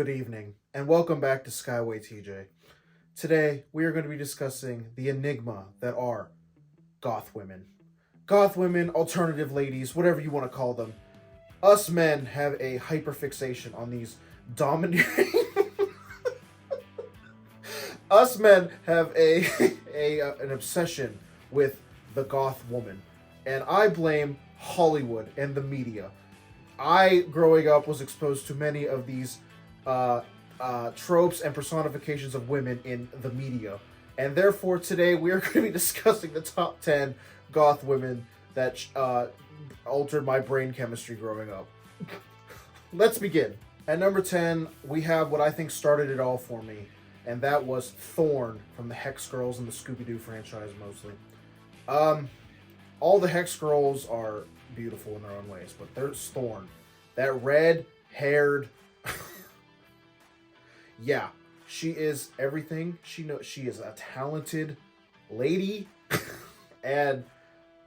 good evening, and welcome back to SkywayTj. Today, we are going to be discussing the enigma that are Goth Women. Goth women, alternative ladies, whatever you want to call them. Us men have a hyperfixation on these domineering... Us men have an obsession with the Goth woman. And I blame Hollywood and the media. I, growing up, was exposed to many of these tropes and personifications of women in the media. And therefore, today, we are going to be discussing the top 10 Goth women that altered my brain chemistry growing up. Let's begin. At number 10, we have what I think started it all for me. And that was Thorn from the Hex Girls and the Scooby-Doo franchise, mostly. All the Hex Girls are beautiful in their own ways, but there's Thorn. That red-haired... yeah, she is everything. She is a talented lady. And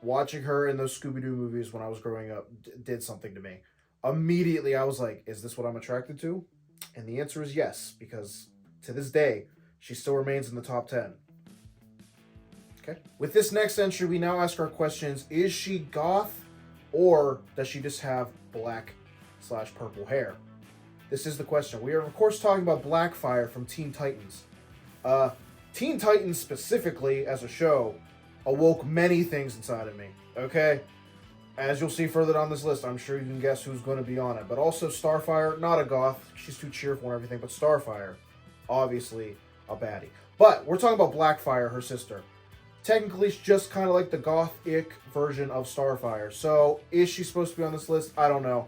watching her in those Scooby-Doo movies when I was growing up did something to me. Immediately, I was like, is this what I'm attracted to? And the answer is yes, because to this day, she still remains in the top 10. Okay. With this next entry, we now ask our questions, is she goth, or does she just have black/purple hair? This is the question. We are, of course, talking about Blackfire from Teen Titans. Teen Titans, specifically, as a show, awoke many things inside of me, okay? As you'll see further down this list, I'm sure you can guess who's going to be on it. But also Starfire, not a goth. She's too cheerful and everything, but Starfire, obviously a baddie. But we're talking about Blackfire, her sister. Technically, she's just kind of like the gothic version of Starfire. So, is she supposed to be on this list? I don't know.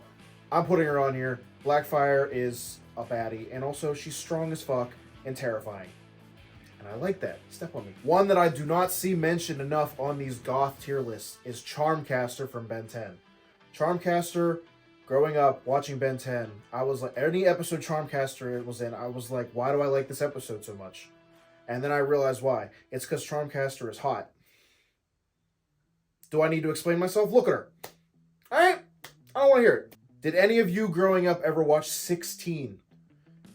I'm putting her on here. Blackfire is a baddie, and also she's strong as fuck and terrifying. And I like that. Step on me. One that I do not see mentioned enough on these goth tier lists is Charmcaster from Ben 10. Charmcaster, growing up, watching Ben 10, I was like, any episode Charmcaster was in, I was like, why do I like this episode so much? And then I realized why. It's because Charmcaster is hot. Do I need to explain myself? Look at her. Alright? I don't want to hear it. Did any of you growing up ever watch 16?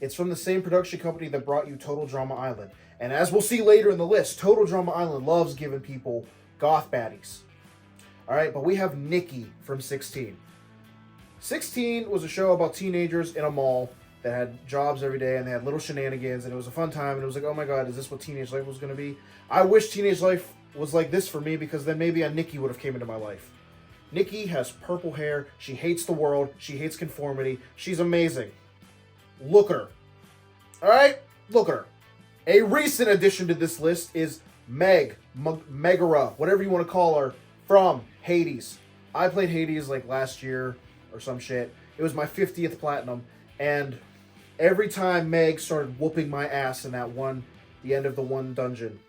It's from the same production company that brought you Total Drama Island. And as we'll see later in the list, Total Drama Island loves giving people goth baddies. Alright, but we have Nikki from 16. 16 was a show about teenagers in a mall that had jobs every day, and they had little shenanigans, and it was a fun time, and it was like, oh my god, is this what teenage life was going to be? I wish teenage life was like this for me, because then maybe a Nikki would have came into my life. Nikki has purple hair, she hates the world, she hates conformity, she's amazing. Look at her. Alright? Look at her. A recent addition to this list is Megara, whatever you want to call her, from Hades. I played Hades like last year, or some shit. It was my 50th platinum, and every time Meg started whooping my ass in the end of the one dungeon,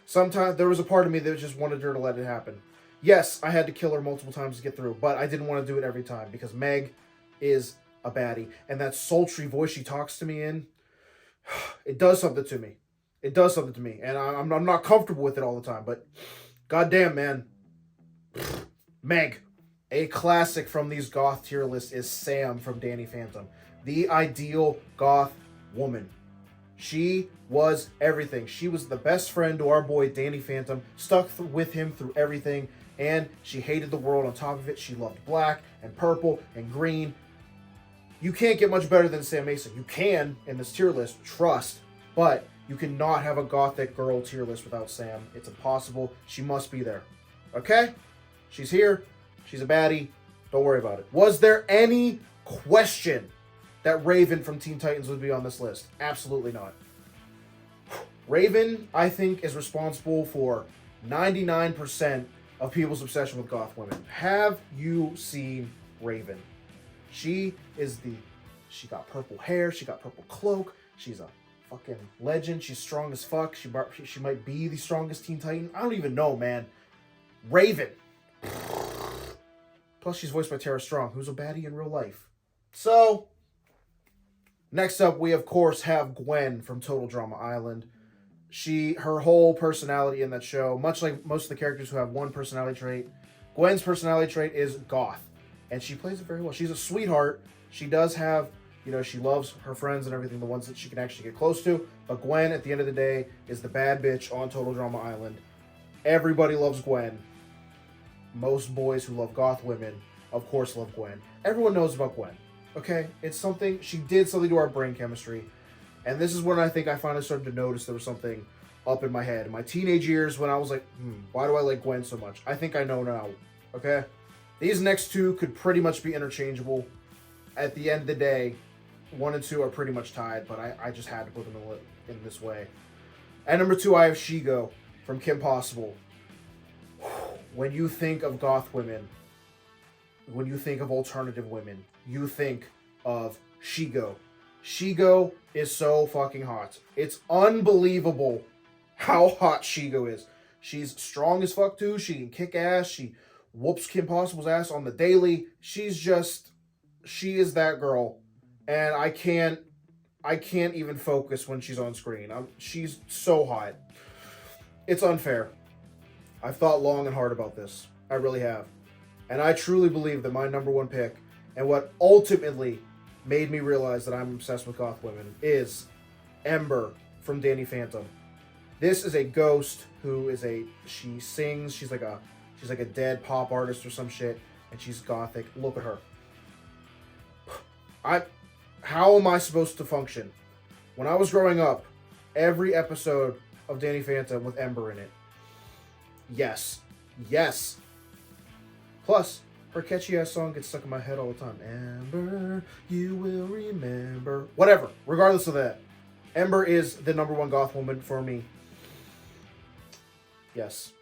sometimes there was a part of me that just wanted her to let it happen. Yes, I had to kill her multiple times to get through, but I didn't want to do it every time, because Meg is a baddie, and that sultry voice she talks to me in, it does something to me. It does something to me, and I'm not comfortable with it all the time, but goddamn, man. Meg. A classic from these goth tier lists is Sam from Danny Phantom. The ideal goth woman. She was everything. She was the best friend to our boy Danny Phantom, stuck with him through everything, and she hated the world on top of it. She loved black and purple and green. You can't get much better than Sam Mason. You can in this tier list, trust, but you cannot have a gothic girl tier list without Sam. It's impossible. She must be there. Okay? She's here. She's a baddie. Don't worry about it. Was there any question that Raven from Teen Titans would be on this list? Absolutely not. Raven, I think, is responsible for 99% of people's obsession with goth women. Have you seen Raven? She got purple hair. She got purple cloak. She's a fucking legend. She's strong as fuck. She might be the strongest Teen Titan. I don't even know, man. Raven. Plus, she's voiced by Tara Strong, who's a baddie in real life. So, next up, we of course have Gwen from Total Drama Island. Her whole personality in that show, much like most of the characters who have one personality trait, Gwen's personality trait is goth. And she plays it very well. She's a sweetheart. She does have You know, she loves her friends and everything, the ones that she can actually get close to. But Gwen, at the end of the day, is the bad bitch on Total Drama Island. Everybody loves Gwen. Most boys who love goth women, of course, love Gwen. Everyone knows about Gwen, okay? It's something, she did something to our brain chemistry. And this is when I think I finally started to notice there was something up in my head. In my teenage years, when I was like, why do I like Gwen so much? I think I know now, okay? These next two could pretty much be interchangeable. At the end of the day, 1 and 2 are pretty much tied, but I just had to put them in this way. At number 2, I have Shigo from Kim Possible. When you think of goth women, when you think of alternative women, you think of Shigo. Shigo is so fucking hot. It's unbelievable how hot Shigo is. She's strong as fuck too. She can kick ass. She whoops Kim Possible's ass on the daily. She is that girl. And I can't even focus when she's on screen. She's so hot. It's unfair. I've thought long and hard about this. I really have. And I truly believe that my number 1 pick, and what ultimately made me realize that I'm obsessed with goth women, is Ember from Danny Phantom. This is a ghost who is she sings, she's like a dead pop artist or some shit, and she's gothic. Look at her. How am I supposed to function? When I was growing up, every episode of Danny Phantom with Ember in it. Yes. Yes. Plus, her catchy-ass song gets stuck in my head all the time. Ember, you will remember. Whatever. Regardless of that, Ember is the number 1 goth woman for me. Yes.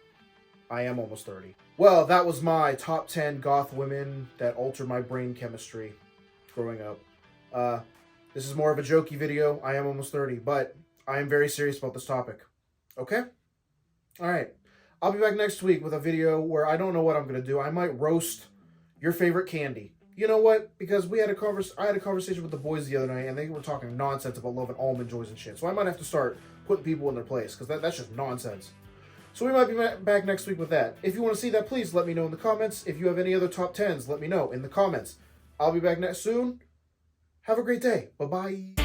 I am almost 30. Well, that was my top 10 goth women that altered my brain chemistry growing up. This is more of a jokey video. I am almost 30, but I am very serious about this topic. Okay? Alright. I'll be back next week with a video where I don't know what I'm going to do. I might roast your favorite candy. You know what? Because I had a conversation with the boys the other night, and they were talking nonsense about loving Almond Joys and shit. So I might have to start putting people in their place, because that's just nonsense. So we might be back next week with that. If you want to see that, please let me know in the comments. If you have any other top 10s, let me know in the comments. I'll be back soon. Have a great day. Bye-bye.